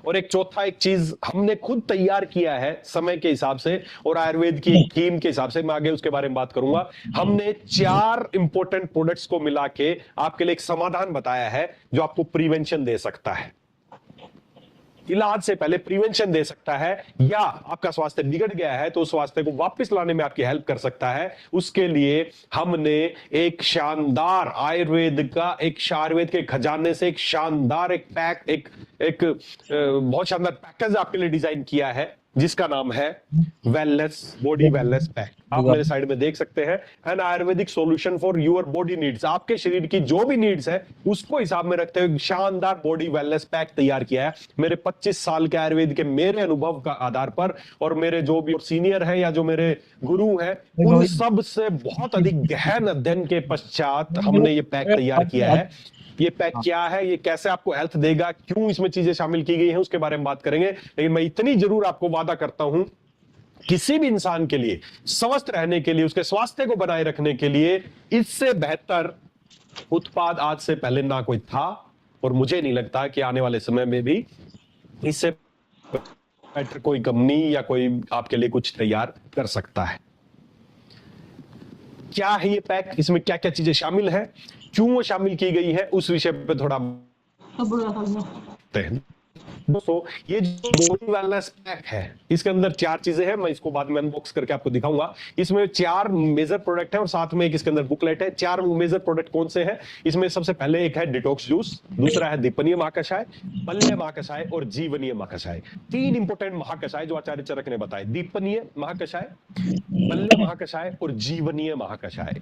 और एक चौथा एक चीज हमने खुद तैयार किया है समय के हिसाब से और आयुर्वेद की थीम के हिसाब से, मैं आगे उसके बारे में बात करूंगा। हमने 4 इंपॉर्टेंट प्रोडक्ट्स को मिला के आपके लिए एक समाधान बताया है जो आपको प्रिवेंशन दे सकता है, इलाज से पहले प्रिवेंशन दे सकता है, या आपका स्वास्थ्य बिगड़ गया है तो उस स्वास्थ्य को वापस लाने में आपकी हेल्प कर सकता है। उसके लिए हमने एक शानदार आयुर्वेद के खजाने से एक शानदार एक पैक एक एक बहुत शानदार पैकेज आपके लिए डिजाइन किया है जिसका नाम है वेलनेस बॉडी वेलनेस पैक। आप मेरे साइड में देख सकते हैं, an Ayurvedic solution for your body needs. आपके शरीर की जो भी नीड्स है उसको हिसाब में रखते हुए शानदार बॉडी वेलनेस पैक तैयार किया है मेरे 25 साल के आयुर्वेद के मेरे अनुभव का आधार पर, और मेरे जो भी सीनियर हैं या जो मेरे गुरु हैं उन सब से बहुत अधिक गहन अध्ययन के पश्चात हमने ये पैक तैयार किया है। ये पैक क्या है, ये कैसे आपको हेल्थ देगा, क्यों इसमें चीजें शामिल की गई हैं, उसके बारे में बात करेंगे। लेकिन मैं इतनी जरूर आपको वादा करता हूं, किसी भी इंसान के लिए स्वस्थ रहने के लिए, उसके स्वास्थ्य को बनाए रखने के लिए इससे बेहतर उत्पाद आज से पहले ना कोई था, और मुझे नहीं लगता कि आने वाले समय में भी इससे बेहतर कोई कंपनी या कोई आपके लिए कुछ तैयार कर सकता है। क्या है ये पैक, इसमें क्या क्या चीजें शामिल है, क्यों वो शामिल की गई है, उस विषय पे थोड़ा दोस्तों। ये जो बॉडी वेलनेस पैक है इसके अंदर 4 चीजें हैं, मैं इसको बाद में अनबॉक्स करके आपको दिखाऊंगा। इसमें 4 मेजर प्रोडक्ट है और साथ में एक इसके अंदर बुकलेट है। 4 मेजर प्रोडक्ट कौन से हैं? इसमें सबसे पहले एक है डिटॉक्स जूस, दूसरा है दीपनीय महाकषाय, पल्य महाकषाय और जीवनीय महाकषाय। 3 इंपोर्टेंट महाकषाय जो आचार्य चरक ने बताए, दीपनीय महाकषाय, पल्य महाकषाय और जीवनीय महाकषाय,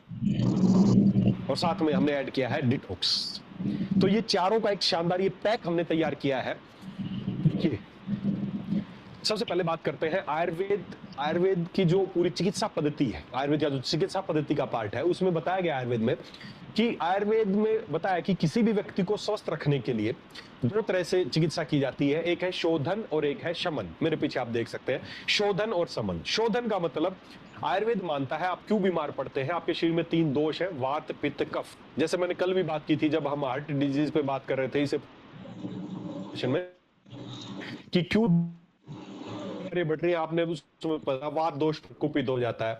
और साथ में हमने ऐड किया है डिटॉक्स। तो ये चारों का एक शानदार ये पैक हमने तैयार किया है। देखिए, सबसे पहले बात करते हैं आयुर्वेद की जो पूरी चिकित्सा पद्धति है, आयुर्वेद का जो चिकित्सा पद्धति का पार्ट है उसमें बताया गया आयुर्वेद में बताया कि किसी भी व्यक्ति को स्वस्थ रखने के लिए 2 तरह से चिकित्सा की जाती है, एक है शोधन और एक है शमन। मेरे पीछे आप देख सकते हैं शोधन और शमन। शोधन का मतलब आयुर्वेद मानता है आप क्यों बीमार पड़ते हैं, आपके शरीर में 3 दोष है, वात पित्त कफ। जैसे मैंने कल भी बात की थी जब हम हार्ट डिजीज पे बात कर रहे थे इसे में कि क्यों बढ़ रही है, आपने उसमें पता वात दोष प्रकोपित हो जाता है,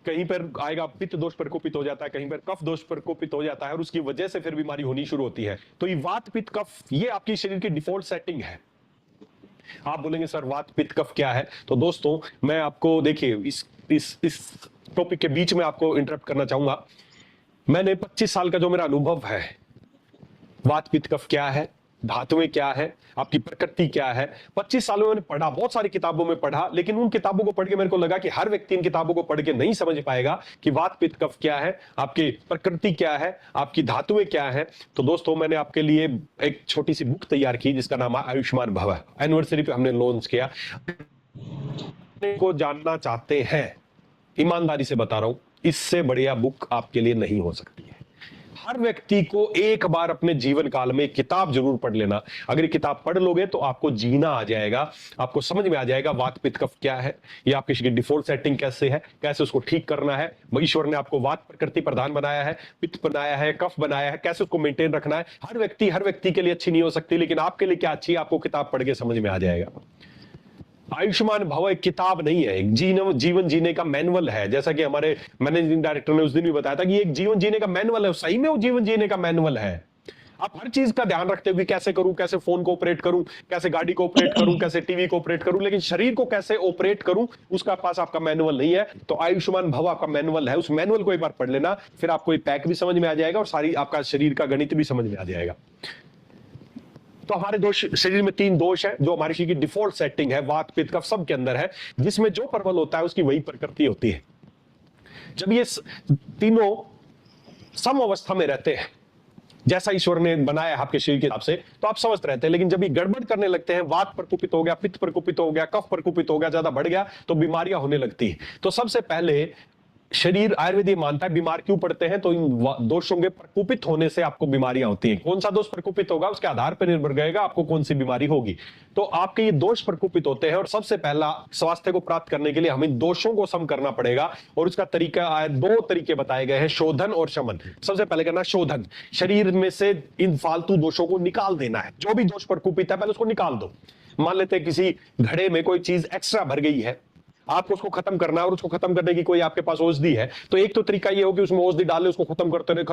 कहीं पर आएगा पित्त दोष प्रकोपित हो जाता है, कहीं पर कफ दोष प्रकोपित हो जाता है, और उसकी वजह से फिर बीमारी होनी शुरू होती है। तो ये वात पित्त कफ ये आपकी शरीर की डिफॉल्ट सेटिंग है। आप बोलेंगे सर वात पित्त कफ क्या है? तो दोस्तों मैं आपको देखिए इस टॉपिक के बीच में आपको इंटरप्ट करना चाहूंगा। मैंने 25 साल का जो मेरा अनुभव है, वात पित्त कफ क्या है, धातुएं क्या है, आपकी प्रकृति क्या है, 25 सालों में मैंने पढ़ा, बहुत सारी किताबों में पढ़ा, लेकिन उन किताबों को पढ़ के मेरे को लगा कि हर व्यक्ति इन किताबों को पढ़ के नहीं समझ पाएगा कि वात पित्त कफ क्या है, आपकी प्रकृति क्या है, आपकी धातुएं क्या है। तो दोस्तों मैंने आपके लिए एक छोटी सी बुक तैयार की जिसका नाम है आयुष्मान भव। एनिवर्सरी पे हमने लॉन्च किया। को जानना चाहते हैं, ईमानदारी से बता रहा हूं, इससे बढ़िया बुक आपके लिए नहीं हो सकती है। हर व्यक्ति को एक बार अपने जीवन काल में किताब जरूर पढ़ लेना। अगर ये किताब पढ़ लोगे तो आपको जीना आ जाएगा, आपको समझ में आ जाएगा वात पित्त कफ क्या है, ये आपकी शरीर की डिफॉल्ट सेटिंग कैसे है, कैसे उसको ठीक करना है। ईश्वर ने आपको वात प्रकृति प्रधान बनाया है, पित्त बनाया है, कफ बनाया है, कैसे उसको मेंटेन रखना है। हर व्यक्ति के लिए अच्छी नहीं हो सकती, लेकिन आपके लिए क्या अच्छी है आपको किताब पढ़ के समझ में आ जाएगा। आयुष्मान भव एक किताब नहीं है, एक जीवन जीने का मैनुअल है। जैसा कि हमारे मैनेजिंग डायरेक्टर ने उस दिन भी बताया था कि एक जीवन जीने का मैनुअल है, सही में वो जीवन जीने का मैनुअल है। आप हर चीज का ध्यान रखते हुए कैसे करूं, कैसे फोन को ऑपरेट करूं, कैसे गाड़ी को ऑपरेट करूं, कैसे टीवी को ऑपरेट करूं, लेकिन शरीर को कैसे ऑपरेट करूं उसका पास आपका मैनुअल नहीं है। तो आयुष्मान भव आपका मैनुअल है, उस मैनुअल को एक बार पढ़ लेना, फिर आपको ये पैक भी समझ में आ जाएगा और सारी आपका शरीर का गणित भी समझ में आ जाएगा। तो हमारे दोष शरीर में 3 दोष है जो हमारे शरीर की डिफॉल्ट सेटिंग है, वात पित्त कफ सब के अंदर है, जिसमें जो प्रबल होता है उसकी वही प्रकृति होती है। जब ये तीनों सम अवस्था में रहते हैं, जैसा ईश्वर ने बनाया आपके शरीर के हिसाब से, तो आप स्वस्थ रहते हैं। लेकिन जब ये गड़बड़ करने लगते हैं, वात प्रकोपित हो गया, पित्त प्रकोपित हो गया, कफ प्रकोपित हो गया, ज्यादा बढ़ गया, तो बीमारियां होने लगती है। तो सबसे पहले शरीर आयुर्वेद ये मानता है बीमार क्यों पड़ते हैं, तो इन दोषों के प्रकोपित होने से आपको बीमारियां होती हैं। कौन सा दोष प्रकोपित होगा उसके आधार पर निर्भर रहेगा आपको कौन सी बीमारी होगी। तो आपके ये दोष प्रकोपित होते हैं और सबसे पहला स्वास्थ्य को प्राप्त करने के लिए हमें दोषों को सम करना पड़ेगा और उसका तरीका, दो तरीके बताए गए हैं, शोधन और शमन। सबसे पहले करना शोधन, शरीर में से इन फालतू दोषों को निकाल देना है। जो भी दोष प्रकोपित है पहले उसको निकाल दो। मान लेते हैं किसी घड़े में कोई चीज एक्स्ट्रा भर गई है, आपको उसको खत्म करना है और उसको खत्म करने की कोई आपके पास औषधि है, तो एक तो तरीका ये हो कि उसमें औषधि डाले, उसको खत्म करते रहे,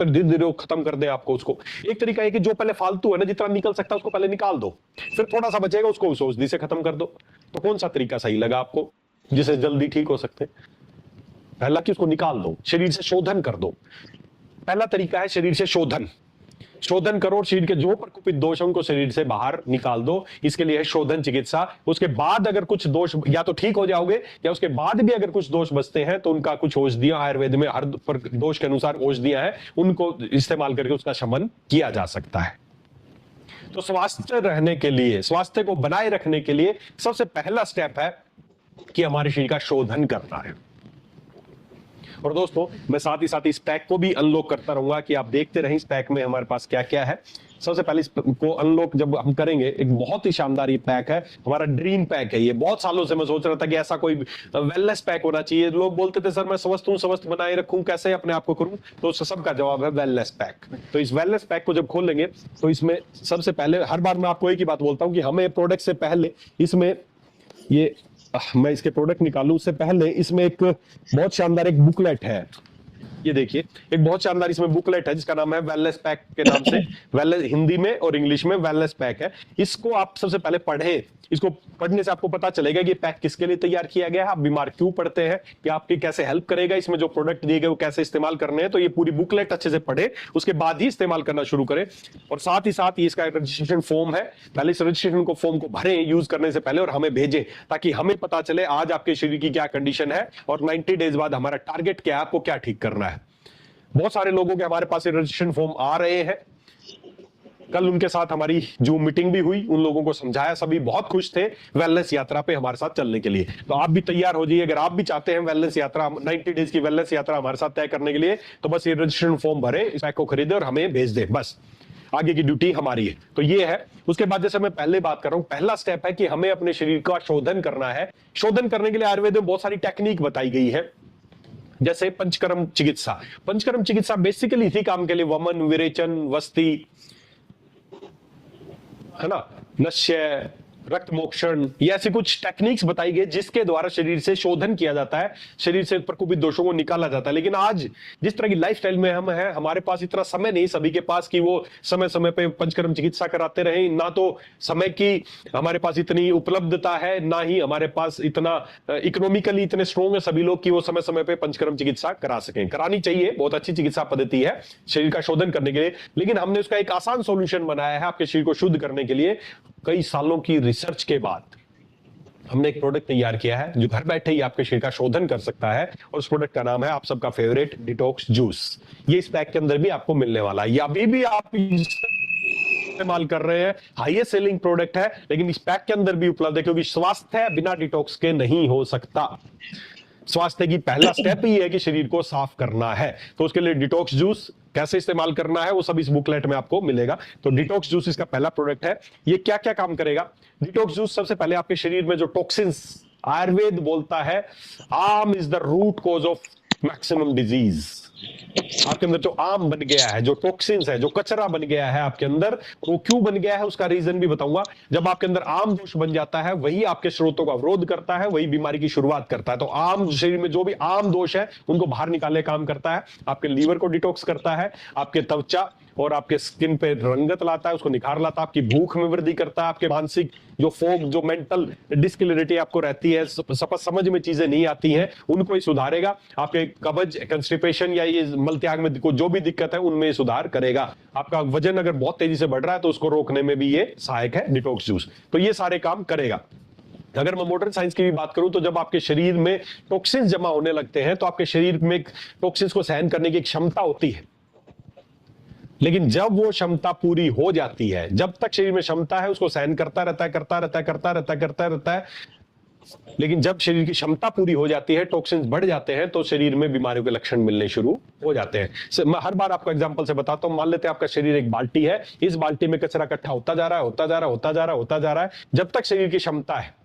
धीरे धीरे खत्म कर दे आपको उसको। एक तरीका है कि जो पहले फालतू है ना, जितना निकल सकता है उसको पहले निकाल दो, फिर थोड़ा सा बचेगा उसको उस औषधि से खत्म कर दो। तो कौन सा तरीका सही लगा आपको जिससे जल्दी ठीक हो सकते? पहला कि उसको निकाल दो, शरीर से शोधन कर दो। पहला तरीका है शरीर से शोधन। शोधन करो और शरीर के जो प्रकोपित दोष हैं उनको शरीर से बाहर निकाल दो। इसके लिए है शोधन चिकित्सा। उसके बाद अगर कुछ दोष या तो ठीक हो जाओगे या उसके बाद भी अगर कुछ दोष बचते हैं तो उनका कुछ औषधियां आयुर्वेद में हर दोष के अनुसार औषधियां हैं, उनको इस्तेमाल करके उसका शमन किया जा सकता है। तो स्वास्थ्य रहने के लिए, स्वास्थ्य को बनाए रखने के लिए सबसे पहला स्टेप है कि हमारे शरीर का शोधन करना है। और दोस्तों मैं साथ ही साथ इस पैक को भी अनलॉक करता रहूंगा कि आप देखते रहें इस पैक में हमारे पास क्या क्या है। सबसे पहले इसको अनलॉक जब हम करेंगे, एक बहुत ही शानदार ये पैक है, हमारा ड्रीम पैक है ये। बहुत सालों से मैं सोच रहा था कि ऐसा कोई वेलनेस पैक होना चाहिए। लोग बोलते थे सर मैं स्वस्थ हूं, स्वस्थ बनाए रखूं, कैसे अपने आप को करूं, तो सबका जवाब है वेलनेस पैक। तो इस वेलनेस पैक को जब खोलेंगे तो इसमें सबसे पहले, हर बार मैं आपको एक ही बात बोलता हूं कि हमें प्रोडक्ट से पहले इसमें ये, मैं इसके प्रोडक्ट निकालूं उससे पहले इसमें एक बहुत शानदार एक बुकलेट है। ये देखिए एक बहुत शानदार इसमें बुकलेट है जिसका नाम है वेलनेस पैक के नाम से। वेलनेस हिंदी में और इंग्लिश में वेलनेस पैक है। इसको आप सबसे पहले पढ़ें। इसको पढ़ने से आपको पता चलेगा कि पैक किसके लिए तैयार किया गया है, आप बीमार क्यों पड़ते हैं, कि आपकी कैसे हेल्प करेगा, इसमें जो प्रोडक्ट दिए गए वो कैसे इस्तेमाल करने हैं। तो ये पूरी बुकलेट अच्छे से पढ़े, उसके बाद ही इस्तेमाल करना शुरू करें। और साथ ही साथ ये इसका रजिस्ट्रेशन फॉर्म है, पहले इस रजिस्ट्रेशन को फॉर्म को भरें यूज करने से पहले और हमें भेजें, ताकि हमें पता चले आज आपके शरीर की क्या कंडीशन है और 90 डेज बाद हमारा टारगेट क्या है, आपको क्या ठीक करना है। बहुत सारे लोगों के हमारे पास रजिस्ट्रेशन फॉर्म आ रहे हैं। कल उनके साथ हमारी जूम मीटिंग भी हुई, उन लोगों को समझाया, सभी बहुत खुश थे वेलनेस यात्रा पे हमारे साथ चलने के लिए। तो आप भी तैयार हो जाइए, अगर आप भी चाहते हैं वेलनेस यात्रा, 90 डेज की वेलनेस यात्रा हमारे साथ तय करने के लिए, तो बस ये रजिस्ट्रेशन फॉर्म भरे, इस पैक को खरीदे और हमें भेज दे, बस आगे की ड्यूटी हमारी है। तो ये है। उसके बाद जैसे मैं पहले बात कर रहा हूं, पहला स्टेप है कि हमें अपने शरीर का शोधन करना है। शोधन करने के लिए आयुर्वेद में बहुत सारी टेक्निक बताई गई है, जैसे पंचकर्म चिकित्सा। पंचकर्म चिकित्सा बेसिकली इसी काम के लिए, वमन, विरेचन, वस्ती, है ना, नश्य, रक्त मोक्षण, ये ऐसी कुछ टेक्निक्स बताई गई जिसके द्वारा शरीर से शोधन किया जाता है, शरीर से प्रकोपित दोषों को निकाला जाता है। लेकिन आज जिस तरह की लाइफस्टाइल में हम हैं, हमारे पास इतना समय नहीं सभी के पास कि वो समय समय पे पंचकर्म चिकित्सा कराते रहे। ना तो समय की हमारे पास इतनी उपलब्धता है, ना ही हमारे पास इतना इकोनॉमिकली इतने स्ट्रॉन्ग है सभी लोग कि वो समय समय पे पंचकर्म चिकित्सा करा सकें। करानी चाहिए, बहुत अच्छी चिकित्सा पद्धति है शरीर का शोधन करने के लिए, लेकिन हमने उसका एक आसान सॉल्यूशन बनाया है आपके शरीर को शुद्ध करने के लिए। कई सालों की रिसर्च के बाद हमने एक प्रोडक्ट तैयार किया है जो घर बैठे ही आपके शरीर का शोधन कर सकता है, और उस प्रोडक्ट का नाम है आप सबका फेवरेट डिटॉक्स जूस। ये इस पैक के अंदर भी आपको मिलने वाला है, या अभी भी आप इस्तेमाल कर रहे हैं, हाईएस्ट सेलिंग प्रोडक्ट है, लेकिन इस पैक के अंदर भी उपलब्ध है, क्योंकि स्वास्थ्य बिना डिटॉक्स के नहीं हो सकता। स्वास्थ्य की पहला स्टेप ही है कि शरीर को साफ करना है। तो उसके लिए डिटॉक्स जूस कैसे इस्तेमाल करना है वो सब इस बुकलेट में आपको मिलेगा। तो डिटॉक्स जूस इसका पहला प्रोडक्ट है। ये क्या क्या काम करेगा? डिटॉक्स जूस सबसे पहले आपके शरीर में जो टॉक्सिन्स, आयुर्वेद बोलता है ama is the root cause of maximum disease. आपके अंदर जो आम बन गया है, जो टॉक्सिन्स है, जो कचरा बन गया है आपके अंदर, वो क्यों बन गया है उसका रीजन भी बताऊंगा। जब आपके अंदर आम दोष बन जाता है, वही आपके स्रोतों का अवरोध करता है, वही बीमारी की शुरुआत करता है। तो आम शरीर में जो भी आम दोष है उनको बाहर निकालने काम करता है, आपके लीवर को डिटॉक्स करता है, आपके त्वचा और आपके स्किन पे रंगत लाता है, उसको निखार लाता है, आपकी भूख में वृद्धि करता है, आपके मानसिक जो फोक, जो मेंटल डिस्क्लैरिटी आपको रहती है, समझ में चीजें नहीं आती हैं, उनको ही सुधारेगा। आपके कब्ज, कंस्टिपेशन या ये मलत्याग में जो भी दिक्कत है उनमें सुधार करेगा। आपका वजन अगर बहुत तेजी से बढ़ रहा है तो उसको रोकने में भी ये सहायक है डिटॉक्स जूस। तो ये सारे काम करेगा। अगर मैं मॉडर्न साइंस की भी बात करूं तो जब आपके शरीर में टॉक्सिन्स जमा होने लगते हैं तो आपके शरीर में टॉक्सिन्स को सहन करने की क्षमता होती है, लेकिन जब वो क्षमता पूरी हो जाती है, जब तक शरीर में क्षमता है उसको सहन करता रहता है, लेकिन जब शरीर की क्षमता पूरी हो जाती है, टॉक्सिन्स बढ़ जाते हैं, तो शरीर में बीमारियों के लक्षण मिलने शुरू हो जाते हैं। मैं हर बार आपको एग्जांपल से बताता हूं। मान लेते हैं आपका शरीर एक बाल्टी है, इस बाल्टी में कचरा इकट्ठा होता जा रहा है, होता जा रहा है, होता जा रहा है, होता जा रहा है। जब तक शरीर की क्षमता है,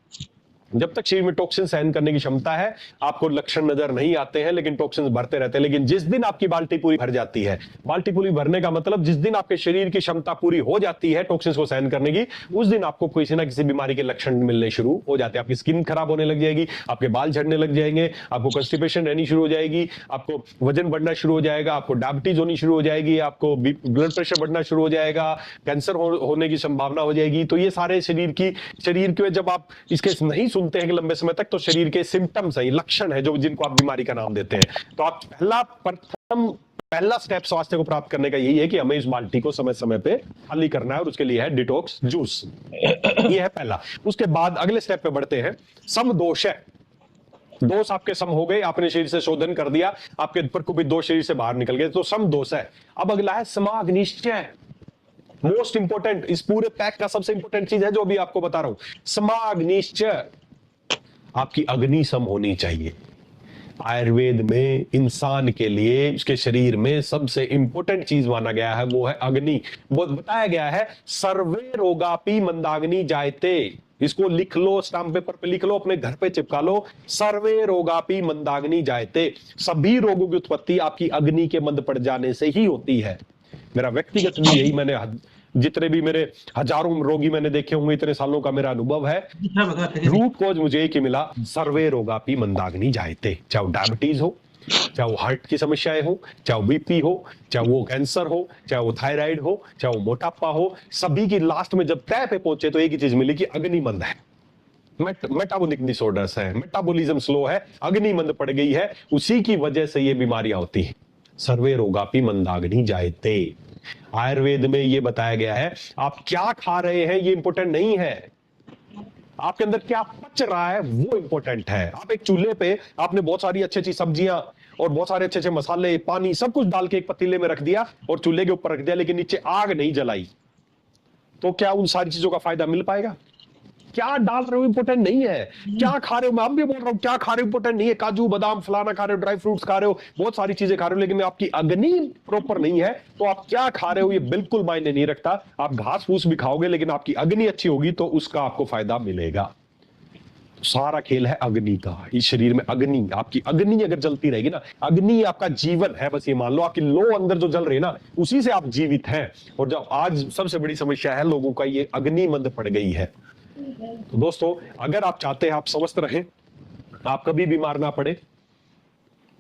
जब तक शरीर में टॉक्सिन सहन करने की क्षमता है, आपको लक्षण नजर नहीं आते हैं, लेकिन टॉक्सिन बढ़ते रहते हैं। लेकिन जिस दिन आपकी बाल्टी पूरी भर जाती है, बाल्टी पूरी भरने का मतलब जिस दिन आपके शरीर की क्षमता पूरी हो जाती है टॉक्सिन को सहन करने की, उस दिन आपको किसी ना किसी बीमारी के लक्षण मिलने शुरू हो जाते हैं। आपकी स्किन खराब होने लग जाएगी, आपके बाल झड़ने लग जाएंगे, आपको कॉन्स्टिपेशन रहनी शुरू हो जाएगी, आपको वजन बढ़ना शुरू हो जाएगा, आपको डायबिटीज होनी शुरू हो जाएगी, आपको ब्लड प्रेशर बढ़ना शुरू हो जाएगा, कैंसर होने की संभावना हो जाएगी। तो ये सारे शरीर के जब आप इसके नहीं सुनते हैं कि लंबे समय तक, तो शरीर के सिम्टम्स है, लक्षण है जो जिनको आप बीमारी का नाम देते हैं। तो आप पहला स्टेप स्वास्थ्य को प्राप्त करने का यही है कि हमें इस बाल्टी को समय समय पे खाली करना है, और उसके लिए है डिटॉक्स जूस। ये है पहला। उसके बाद अगले स्टेप पे बढ़ते हैं। सम दोष है, दोष आपके सम हो गए, आपने शरीर से शोधन कर दिया, आपके प्रकोपित दोष शरीर से बाहर निकल गए, तो सम दोष है। अब अगला है समाग्निश्चय। मोस्ट इंपोर्टेंट, इस पूरे पैक का सबसे इंपोर्टेंट चीज है जो अभी आपको बता रहा हूं, समाग्निश्चय। आपकी अग्नि सम होनी चाहिए। आयुर्वेद में इंसान के लिए उसके शरीर में सबसे इंपॉर्टेंट चीज माना गया है वो है अग्नि। वो बताया गया है, सर्वे रोगापि मंदाग्नि जायते। इसको लिख लो, स्टाम्प पेपर पे लिख लो, अपने घर पे चिपका लो। सर्वे रोगापि मंदाग्नि जायते। सभी रोगों की उत्पत्ति आपकी अग्नि के मंद पड़ जाने से ही होती है। मेरा व्यक्तिगत भी यही, मैंने जितने भी मेरे हजारों रोगी मैंने देखे होंगे, इतने सालों का मेरा अनुभव है, रूट कॉज मुझे एक ही मिला, सर्वे रोगापि मंदाग्नि जायते। चाहे डायबिटीज हो, चाहे वो हार्ट की समस्याएं हो, चाहे वो बीपी हो, चाहे वो कैंसर हो, चाहे वो थायराइड हो, चाहे वो मोटापा हो, सभी की लास्ट में जब तय पे पहुंचे तो एक ही चीज मिली कि अग्नि मंद है, मेटाबॉलिक डिसऑर्डर्स है, मेटाबॉलिज्म स्लो है, अग्नि मंद पड़ गई है, उसी की वजह से ये बीमारियां होती हैं। सर्वे रोगापि मंदाग्नि जायते। आयुर्वेद में ये बताया गया है, आप क्या खा रहे हैं ये इंपॉर्टेंट नहीं है, आपके अंदर क्या पच रहा है वो इंपॉर्टेंट है। आप एक चूल्हे पे आपने बहुत सारी अच्छी अच्छी सब्जियां और बहुत सारे अच्छे अच्छे मसाले, पानी, सब कुछ डाल के एक पतीले में रख दिया और चूल्हे के ऊपर रख दिया, लेकिन नीचे आग नहीं जलाई, तो क्या उन सारी चीजों का फायदा मिल पाएगा? क्या डाल रहे हो इंपॉर्टेंट नहीं है, क्या खा रहे हो, मैं अब भी बोल रहा हूं क्या खा रहे हो इंपॉर्टेंट नहीं है। काजू बादाम फलाना खा रहे हो, ड्राई फ्रूट्स खा रहे हो, बहुत सारी चीजें खा रहे हो, लेकिन आपकी अग्नि प्रॉपर नहीं है, तो आप क्या खा रहे हो ये बिल्कुल मायने नहीं रखता। आप घास फूस भी खाओगे, लेकिन आपकी अग्नि अच्छी होगी तो उसका आपको फायदा मिलेगा। सारा खेल है अग्नि का। इस शरीर में अग्नि, आपकी अग्नि अगर जलती रहेगी ना, अग्नि आपका जीवन है, बस ये मान लो। आपकी लो अंदर जो जल रही है ना, उसी से आप जीवित हैं। और जब आज सबसे बड़ी समस्या है लोगों का, ये अग्नि मंद पड़ गई है। तो दोस्तों, अगर आप चाहते हैं आप स्वस्थ रहें, आप कभी बीमार ना पड़े,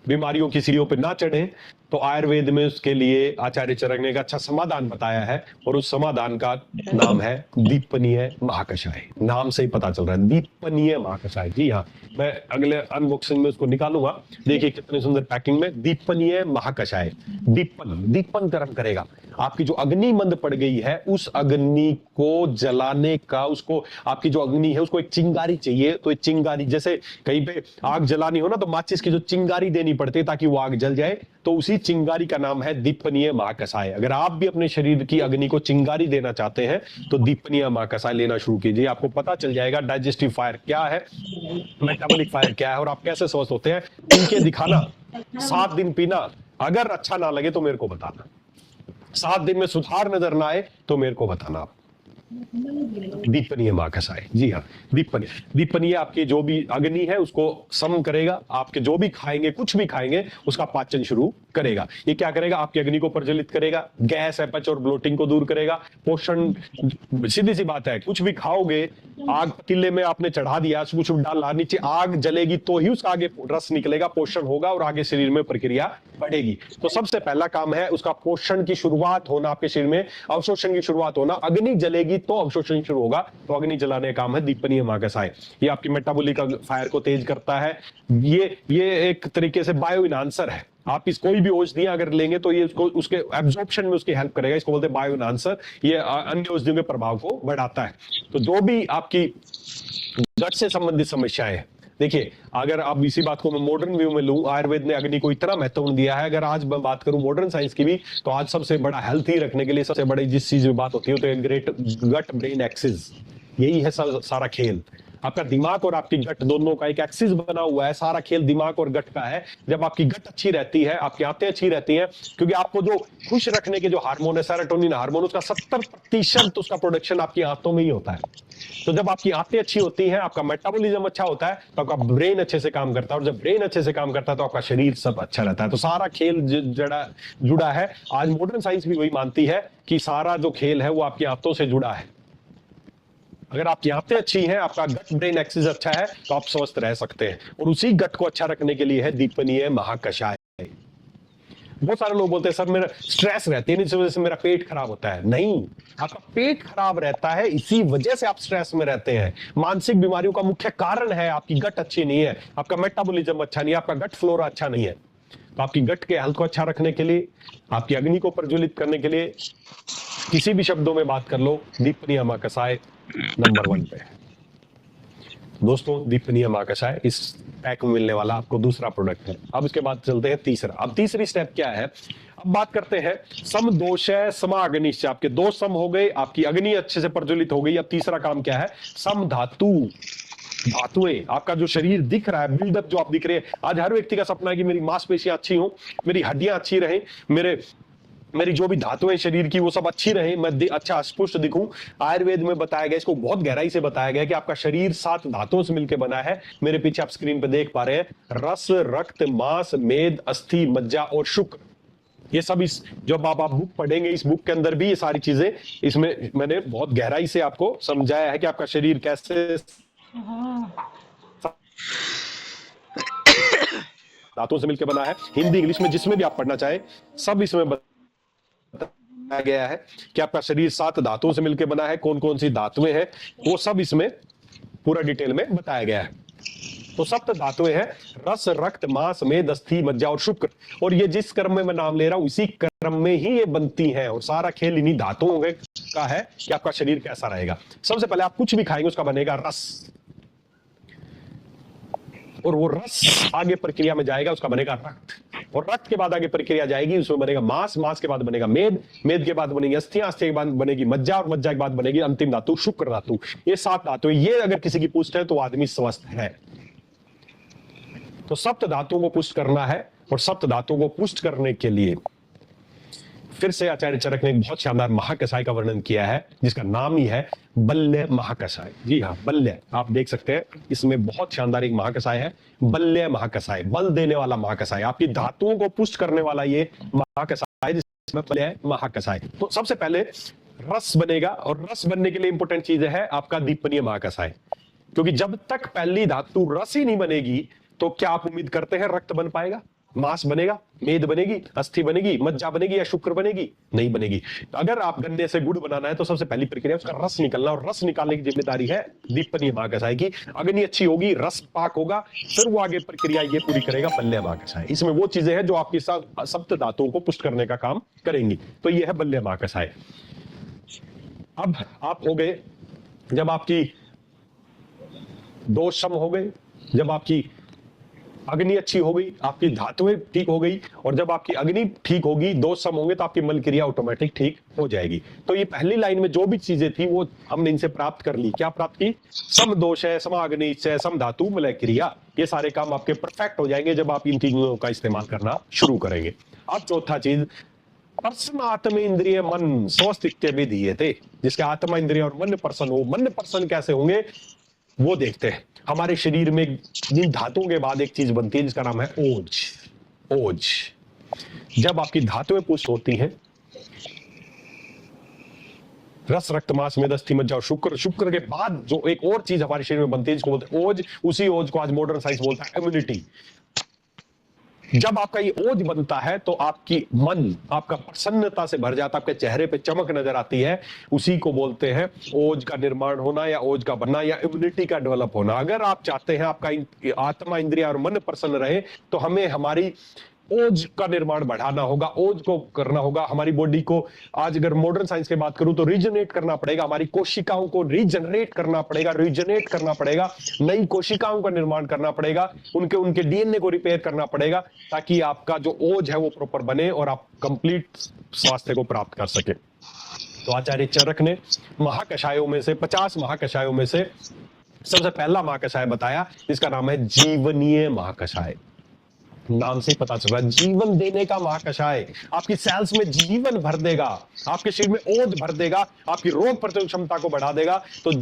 बीमारियों की सीढ़ियों पर ना चढ़े, तो आयुर्वेद में उसके लिए आचार्य चरक ने एक अच्छा समाधान बताया है, और उस समाधान का नाम है दीपनीय महाकषाय। नाम से ही पता चल रहा है, दीपनीय महाकषाय। जी हाँ, मैं अगले अनबॉक्सिंग में उसको निकालूंगा। देखिए कितने सुंदर पैकिंग में, दीपनीय महाकषाय। दीपन गर्म करेगा। आपकी जो अग्नि मंद पड़ गई है, उस अग्नि को जलाने का, उसको, आपकी जो अग्नि है उसको एक चिंगारी चाहिए। तो एक चिंगारी, जैसे कहीं पे आग जलानी हो ना, तो माचिस की जो चिंगारी देनी पड़ती है ताकि वो आग जल जाए, तो उसी चिंगारी का नाम है दीपनीय महाकषाय। अगर आप भी अपने शरीर की अग्नि को चिंगारी देना चाहते हैं तो दीपनीय महाकषाय लेना शुरू कीजिए। आपको पता चल जाएगा डाइजेस्टिव फायर क्या है, मेटाबॉलिक फायर क्या है, और आप कैसे स्वस्थ होते हैं। पी के दिखाना, 7 दिन पीना, अगर अच्छा ना लगे तो मेरे को बताना, 7 दिन में सुधार नजर ना आए तो मेरे को बताना आप। दीपनीय महाकषाय, जी हाँ, दीपनीय आपकी जो भी अग्नि है उसको सम करेगा। आपके जो भी खाएंगे, कुछ भी खाएंगे, उसका पाचन शुरू करेगा। ये क्या करेगा? आपकी अग्नि को प्रज्वलित करेगा, गैस, अपच और ब्लोटिंग को दूर करेगा। पोषण, सीधी सी बात है, कुछ भी खाओगे, आग पतीले में आपने चढ़ा दिया, कुछ डाला, नीचे आग जलेगी तो ही उसका आगे रस निकलेगा, पोषण होगा और आगे शरीर में प्रक्रिया बढ़ेगी। तो सबसे पहला काम है उसका पोषण की शुरुआत होना, आपके शरीर में अवशोषण की शुरुआत होना। अग्नि जलेगी तो अवशोषण शुरू होगा, तो अग्नि जलाने का काम है दीपनीय महाकषाय। ये आपकी मेटाबॉलिक फायर को तेज करता है। ये एक तरीके से बायो इनहांसर है। आप इस कोई भी औषधियां अगर लेंगे तो ये उसको, उसके एब्जॉर्प्शन में उसकी हेल्प करेगा। इसको बोलते हैं बायो इनहांसर। ये अन्य औषधियों के प्रभाव को बढ़ाता है। तो जो भी आपकी गट से संबंधित समस्याएं है, देखिए, अगर आप इसी बात को मैं मॉडर्न व्यू में लूं, आयुर्वेद ने अग्नि को इतना महत्व दिया है। अगर आज मैं बात करूं मॉडर्न साइंस की भी, तो आज सबसे बड़ा हेल्थी रखने के लिए सबसे बड़ी जिस चीज में बात होती है तो ग्रेट गट ब्रेन एक्सिस, यही है सारा खेल। आपका दिमाग और आपकी गट दोनों का एक एक्सिस बना हुआ है, सारा खेल दिमाग और गट का है। जब आपकी गट अच्छी रहती है, आपकी आंतें अच्छी रहती हैं, क्योंकि आपको जो खुश रखने के जो हार्मोन है सेरोटोनिन हार्मोन, उसका 70% उसका प्रोडक्शन आपकी आंतों में ही होता है। तो जब आपकी आंतें अच्छी होती हैं, आपका मेटाबॉलिज्म अच्छा होता है, तो आपका ब्रेन अच्छे से काम करता है, और जब ब्रेन अच्छे से काम करता है तो आपका शरीर सब अच्छा रहता है। तो सारा खेल जुड़ा है। आज मॉडर्न साइंस भी वही मानती है कि सारा जो खेल है वो आपकी आंतों से जुड़ा है। अगर आपकी आंतें अच्छी हैं, आपका गट ब्रेन एक्सिस अच्छा है, तो आप स्वस्थ रह सकते हैं। और उसी गट को अच्छा रखने के लिए है दीपनीय महाकषाय। बहुत सारे लोग बोलते हैं सर मेरा स्ट्रेस रहती है, इस वजह से मेरा पेट खराब होता है। नहीं, आपका पेट खराब रहता है इसी वजह से आप स्ट्रेस में रहते हैं। मानसिक बीमारियों का मुख्य कारण है आपकी गट अच्छी नहीं है, आपका मेटाबॉलिज्म अच्छा नहीं है, आपका गट फ्लोरा अच्छा नहीं है। तो आपकी गट के हेल्थ को अच्छा रखने के लिए, आपकी अग्नि को प्रज्वलित करने के लिए, किसी भी शब्दों में बात कर लो, दीपनीय महाकषाय नंबर 1 पे। दोस्तों, दीपनीय महाकषाय इस पैक में मिलने वाला आपको दूसरा प्रोडक्ट है। अब इसके बाद चलते हैं तीसरा। अब तीसरी स्टेप क्या है, अब बात करते हैं सम दोषय समाग्निश्च। आपके दो सम हो गए, आपकी अग्नि अच्छे से प्रज्वलित हो गई। अब तीसरा काम क्या है, सम धातु, धातुएं। आपका जो शरीर दिख रहा है, बिल्डअप जो आप दिख रहे हैं, आज हर व्यक्ति का सपना है कि मेरी मांसपेशियां अच्छी हो, मेरी हड्डियां अच्छी रहें, मेरी जो भी धातुएं शरीर की वो सब अच्छी रहे, मैं अच्छा स्पुष्ट दिखूं। आयुर्वेद में बताया गया, इसको बहुत गहराई से बताया गया कि आपका शरीर 7 धातुओं से मिलकर बना है। मेरे पीछे आप स्क्रीन पे देख पा रहे हैं, रस, रक्त, मांस, मेद, अस्थि, मज्जा और शुक्र। ये सब इस जब आप बुक पढ़ेंगे, इस बुक के अंदर भी ये सारी चीजें, इसमें मैंने बहुत गहराई से आपको समझाया है कि आपका शरीर कैसे धातुओं से मिलकर बना है। हिंदी इंग्लिश में जिसमें भी आप पढ़ना चाहे, सब इसमें बताया गया है कि आपका शरीर 7 धातुओं से मिलकर बना है। कौन कौन सी धातुएं हैं वो सब इसमें पूरा डिटेल में बताया गया है। तो 7 धातुएं हैं, रस, रक्त, मांस, मेद, अस्थि, मज्जा और शुक्र। और ये जिस क्रम में मैं नाम ले रहा हूं, इसी क्रम में ही ये बनती हैं, और सारा खेल इन्हीं धातुओं का है कि आपका शरीर कैसा रहेगा। सबसे पहले आप कुछ भी खाएंगे उसका बनेगा रस, और वो रस आगे प्रक्रिया में जाएगा, उसका बनेगा रक्त, और रक्त के बाद आगे प्रक्रिया जाएगी, उसमें बनेगा मांस, मांस के बाद बनेगा मेद, मेद के बाद बनेगी अस्थियां, अस्थि के बाद बनेगी मज्जा, और मज्जा के बाद बनेगी अंतिम धातु शुक्र धातु। ये 7 धातु, ये अगर किसी की पुष्ट है तो आदमी स्वस्थ है। तो 7 धातुओं को पुष्ट करना है, और 7 धातुओं को पुष्ट करने के लिए फिर से आचार्य चरक ने एक बहुत शानदार महाकषाय का वर्णन किया है, जिसका नाम ही है बल्य महाकषाय। जी हाँ, बल्य, आप देख सकते हैं इसमें बहुत शानदार एक महाकषाय है, बल्य महाकषाय, बल देने वाला महाकषाय, आपकी धातुओं को पुष्ट करने वाला ये महाकषाय, जिसमें बल्य महाकषाय। तो सबसे पहले रस बनेगा, और रस बनने के लिए इंपॉर्टेंट चीज है आपका दीपनीय महाकषाय, क्योंकि जब तक पहली धातु रस ही नहीं बनेगी तो क्या आप उम्मीद करते हैं रक्त बन पाएगा, मांस बनेगा, मेद बनेगी, अस्थि बनेगी, मज्जा बनेगी या शुक्र बनेगी? नहीं बनेगी। तो अगर आप गन्ने से गुड़ बनाना है तो सबसे पहली प्रक्रिया उसका रस निकलना, और रस निकालने की जिम्मेदारी है दीपनीय महाकषाय की। अग्नि अच्छी होगी, रस पाक होगा, फिर वो आगे प्रक्रिया ये पूरी करेगा बल्य महाकषाय। इसमें वो चीजें हैं जो आपकी 7 धातुओं को पुष्ट करने का काम करेंगी। तो ये है बल्य महाकषाय। अब आप हो गए, जब आपकी दोष सम हो गए, जब आपकी अग्नि अच्छी हो गई, आपकी धातुएं ठीक हो गई, और जब आपकी अग्नि ठीक होगी, दोष सम होंगे, तो आपकी मल क्रिया ऑटोमेटिक ठीक हो जाएगी। तो ये पहली लाइन में जो भी चीजें थी वो हमने इनसे प्राप्त कर ली। क्या प्राप्त की? सम दोष है, समाग्नि है, सम धातु, मलय क्रिया। ये सारे काम आपके परफेक्ट हो जाएंगे जब आप इन चीजों का इस्तेमाल करना शुरू करेंगे। अब चौथा चीज, प्रसन्न आत्म इंद्रिय मन स्वस्थ विधीयते, जिसके आत्मा इंद्रिय और मन प्रसन्न हो। मन प्रसन्न कैसे होंगे वो देखते हैं। हमारे शरीर में जिन धातुओं के बाद एक चीज बनती है जिसका नाम है ओज। ओज, जब आपकी धातुएं पुष्ट होती हैं, रस, रक्त, मांस, मेद, अस्थि, मज्जा और शुक्र, शुक्र के बाद जो एक और चीज हमारे शरीर में बनती है जिसको बोलते हैं ओज, उसी ओज को आज मॉडर्न साइंस बोलता है इम्यूनिटी। जब आपका ये ओज बनता है तो आपकी मन आपका प्रसन्नता से भर जाता है, आपके चेहरे पे चमक नजर आती है। उसी को बोलते हैं ओज का निर्माण होना, या ओज का बनना, या इम्यूनिटी का डेवलप होना। अगर आप चाहते हैं आपका आत्मा, इंद्रिया और मन प्रसन्न रहे, तो हमें हमारी ओज का निर्माण बढ़ाना होगा, ओज को करना होगा। हमारी बॉडी को आज अगर मॉडर्न साइंस की बात करूं तो रीजनरेट करना पड़ेगा, हमारी कोशिकाओं को रीजनरेट करना पड़ेगा, रीजनरेट करना पड़ेगा, नई कोशिकाओं का निर्माण करना पड़ेगा, उनके डीएनए को रिपेयर करना पड़ेगा, ताकि आपका जो ओज है वो प्रॉपर बने और आप कंप्लीट स्वास्थ्य को प्राप्त कर सके। तो आचार्य चरक ने महाकषायों में से 50 महाकषायों में से सबसे पहला महाकषाय बताया, इसका नाम है जीवनीय महाकषाय। नाम से पता चल रहा है, जीवन देने का महाकषाय। आपकी सेल्स में जीवन भर देगा, आपके शरीर में ओज भर देगा, आपकी रोग प्रतिरोधक क्षमता को बढ़ा देगा। तो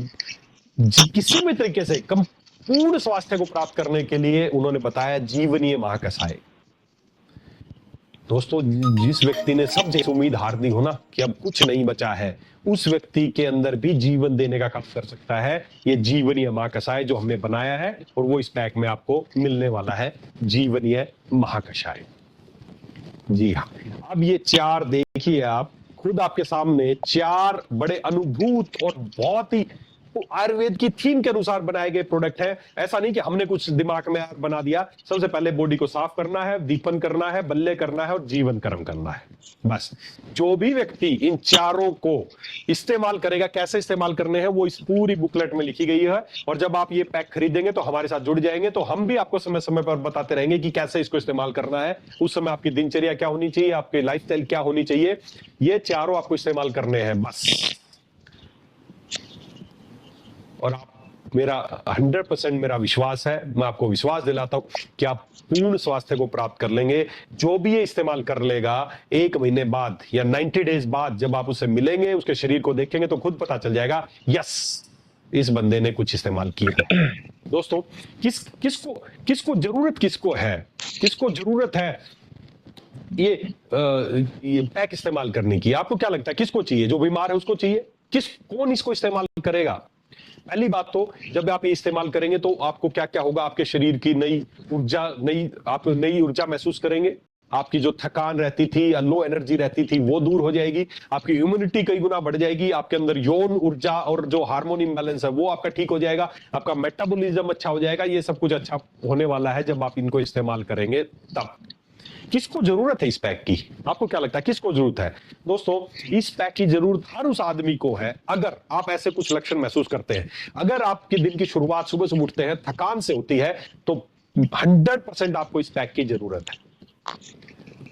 किसी भी तरीके से पूर्ण स्वास्थ्य को प्राप्त करने के लिए उन्होंने बताया जीवनीय महाकषाय। दोस्तों, जिस व्यक्ति ने सब जैसी उम्मीद हार दी हो ना कि अब कुछ नहीं बचा है, उस व्यक्ति के अंदर भी जीवन देने का काम कर सकता है ये जीवनीय महाकषाय जो हमने बनाया है, और वो इस पैक में आपको मिलने वाला है, जीवनीय महाकषाय। जी हाँ, अब ये 4 देखिए, आप खुद आपके सामने 4 बड़े अनुभूत और बहुत ही आयुर्वेद की थीम के अनुसार बनाए गए प्रोडक्ट है। ऐसा नहीं कि हमने कुछ दिमाग में बना दिया। सबसे पहले बॉडी को साफ करना है, दीपन करना है, बल्ले करना है और जीवन कर्म करना है, बस। जो भी व्यक्ति इन चारों को इस्तेमाल करेगा, कैसे इस्तेमाल करने हैं वो इस पूरी बुकलेट में लिखी गई है। और जब आप ये पैक खरीदेंगे तो हमारे साथ जुड़ जाएंगे, तो हम भी आपको समय समय पर बताते रहेंगे कि कैसे इसको इस्तेमाल करना है। उस समय आपकी दिनचर्या क्या होनी चाहिए, आपकी लाइफस्टाइल क्या होनी चाहिए, ये चारों आपको इस्तेमाल करने हैं, बस। और आप मेरा 100% मेरा विश्वास है, मैं आपको विश्वास दिलाता हूं कि आप पूर्ण स्वास्थ्य को प्राप्त कर लेंगे। जो भी ये इस्तेमाल कर लेगा 1 महीने बाद या 90 डेज बाद जब आप उससे मिलेंगे, उसके शरीर को देखेंगे तो खुद पता चल जाएगा, यस, इस बंदे ने कुछ इस्तेमाल किया। दोस्तों, किसको जरूरत किसको जरूरत है ये पैक इस्तेमाल करने की? आपको क्या लगता है किसको चाहिए? जो बीमार है उसको चाहिए? कौन इसको इस्तेमाल करेगा? पहली बात तो जब आप ये इस्तेमाल करेंगे तो आपको क्या क्या होगा, आपके शरीर की आप नई ऊर्जा महसूस करेंगे। आपकी जो थकान रहती थी, लो एनर्जी रहती थी, वो दूर हो जाएगी। आपकी इम्यूनिटी कई गुना बढ़ जाएगी। आपके अंदर यौन ऊर्जा और जो हार्मोन इम्बैलेंस है वो आपका ठीक हो जाएगा। आपका मेटाबॉलिज्म अच्छा हो जाएगा। ये सब कुछ अच्छा होने वाला है जब आप इनको इस्तेमाल करेंगे तब। किसको जरूरत है इस पैक की? आपको क्या लगता है किसको जरूरत है? दोस्तों, इस पैक की जरूरत हर उस आदमी को है अगर आप ऐसे कुछ लक्षण महसूस करते हैं। अगर आपके दिन की शुरुआत सुबह से उठते हैं थकान से होती है तो 100% आपको इस पैक की जरूरत है।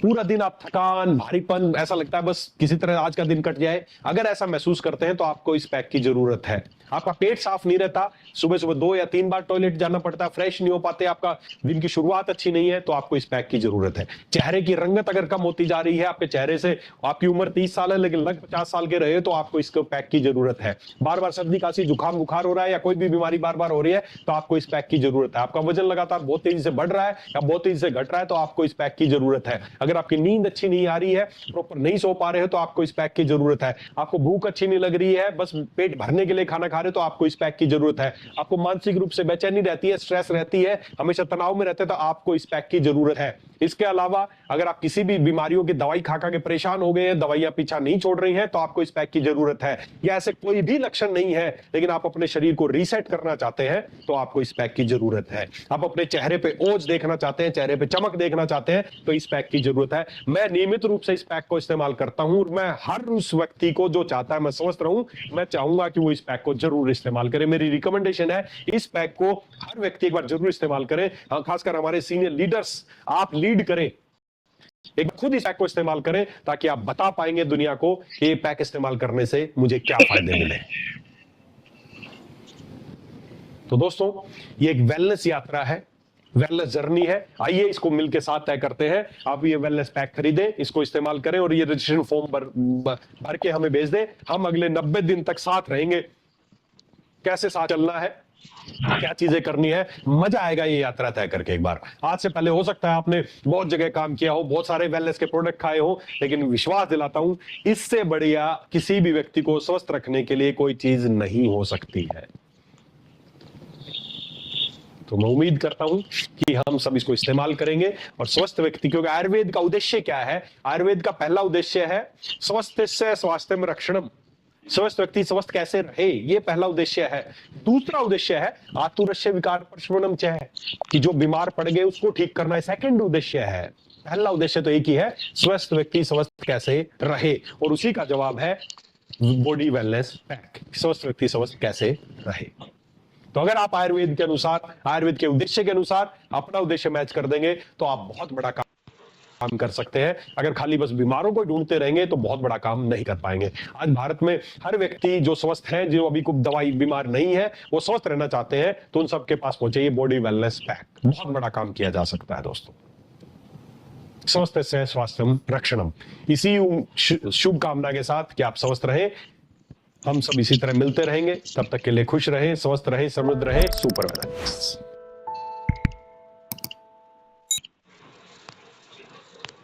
पूरा दिन आप थकान, भारीपन, ऐसा लगता है बस किसी तरह आज का दिन कट जाए, अगर ऐसा महसूस करते हैं तो आपको इस पैक की जरूरत है। आपका पेट साफ नहीं रहता, सुबह सुबह 2 या 3 बार टॉयलेट जाना पड़ता है, फ्रेश नहीं हो पाते, आपका दिन की शुरुआत अच्छी नहीं है, तो आपको इस पैक की जरूरत है। चेहरे की रंगत अगर कम होती जा रही है आपके चेहरे से, आपकी उम्र 30 साल है लेकिन लगभग 50 साल के रहे, तो आपको इस पैक की जरूरत है। बार बार सर्दी खांसी जुकाम बुखार हो रहा है या कोई भी बीमारी बार बार हो रही है तो आपको इस पैक की जरूरत है। आपका वजन लगातार बहुत तेजी से बढ़ रहा है या बहुत तेजी से घट रहा है तो आपको इस पैक की जरूरत है। अगर आपकी नींद अच्छी नहीं आ रही है, प्रॉपर नहीं सो पा रहे हो, तो आपको इस पैक की जरूरत है। आपको भूख अच्छी नहीं लग रही है, बस पेट भरने के लिए खाना खा रहे हो, तो आपको इस पैक की जरूरत है। आपको मानसिक रूप से बेचैनी रहती है, स्ट्रेस रहती है, हमेशा तनाव में रहते हैं, तो आपको इस पैक की जरूरत है। इसके अलावा अगर आप किसी भी बीमारियों की दवाई खा के परेशान हो गए हैं, दवाइयां पीछा नहीं छोड़ रही हैं, तो आपको इस पैक की जरूरत है। या ऐसे कोई भी लक्षण नहीं है लेकिन आप अपने शरीर को रीसेट करना चाहते हैं तो आपको इस पैक की जरूरत है। आप अपने चेहरे पे ओज देखना चाहते हैं, चेहरे पे चमक देखना चाहते हैं, तो इस पैक की जरूरत है। मैं नियमित रूप से इस पैक को इस्तेमाल करता हूं और मैं हर उस व्यक्ति को जो चाहता है, मैं स्वस्थ रहूं, मैं चाहूंगा कि वो इस पैक को जरूर इस्तेमाल करे। मेरी रिकमेंडेशन है इस पैक को हर व्यक्ति एक बार जरूर इस्तेमाल करें। खासकर हमारे सीनियर लीडर्स, आप लीड करें, एक खुद इस पैक को इस्तेमाल करें ताकि आप बता पाएंगे दुनिया को कि ये पैक इस्तेमाल करने से मुझे क्या फायदे मिले। तो दोस्तों, ये एक वेलनेस यात्रा है, वेलनेस जर्नी है। आइए इसको मिलकर साथ तय करते हैं। आप ये वेलनेस पैक खरीदें, इसको इस्तेमाल करें और ये रजिस्ट्रेशन फॉर्म भर के हमें भेज दें। हम अगले 90 दिन तक साथ रहेंगे। कैसे साथ चलना है, क्या चीजें करनी है, मजा आएगा ये यात्रा तय करके। एक बार आज से पहले हो सकता है आपने बहुत जगह काम किया हो, बहुत सारे वेलनेस के प्रोडक्ट खाए हो, लेकिन विश्वास दिलाता हूं इससे बढ़िया किसी भी व्यक्ति को स्वस्थ रखने के लिए कोई चीज नहीं हो सकती है। तो मैं उम्मीद करता हूं कि हम सब इसको इस्तेमाल करेंगे और स्वस्थ व्यक्ति, क्योंकि आयुर्वेद का उद्देश्य क्या है? आयुर्वेद का पहला उद्देश्य है स्वस्थ से स्वास्थ्य में रक्षणम, स्वस्थ व्यक्ति स्वस्थ कैसे रहे, ये पहला उद्देश्य है। दूसरा उद्देश्य है आतुरस्य विकार प्रशमनम च, कि जो बीमार पड़ गए उसको ठीक करना है, सेकंड उद्देश्य है। पहला उद्देश्य तो एक ही है, स्वस्थ व्यक्ति स्वस्थ कैसे रहे, और उसी का जवाब है बॉडी वेलनेस पैक, स्वस्थ व्यक्ति स्वस्थ कैसे रहे। तो अगर आप आयुर्वेद के अनुसार, आयुर्वेद के उद्देश्य के अनुसार अपना उद्देश्य मैच कर देंगे तो आप बहुत बड़ा काम काम कर सकते हैं। अगर खाली बस बीमारों को ढूंढते रहेंगे तो बहुत बड़ा काम नहीं कर पाएंगे। आज भारत में हर व्यक्ति जो स्वस्थ है, जो अभी कोई दवाई बीमार नहीं है, वो स्वस्थ रहना चाहते हैं, तो उन सबके पास पहुंचे ये बॉडी वेलनेस पैक। बहुत बड़ा काम किया जा सकता है दोस्तों। स्वस्थ से स्वास्थ्यम रक्षणम, इसी शुभ कामना के साथ कि आप स्वस्थ रहें, हम सब इसी तरह मिलते रहेंगे। तब तक के लिए खुश रहें, स्वस्थ रहें, समृद्ध रहें। Super wellness.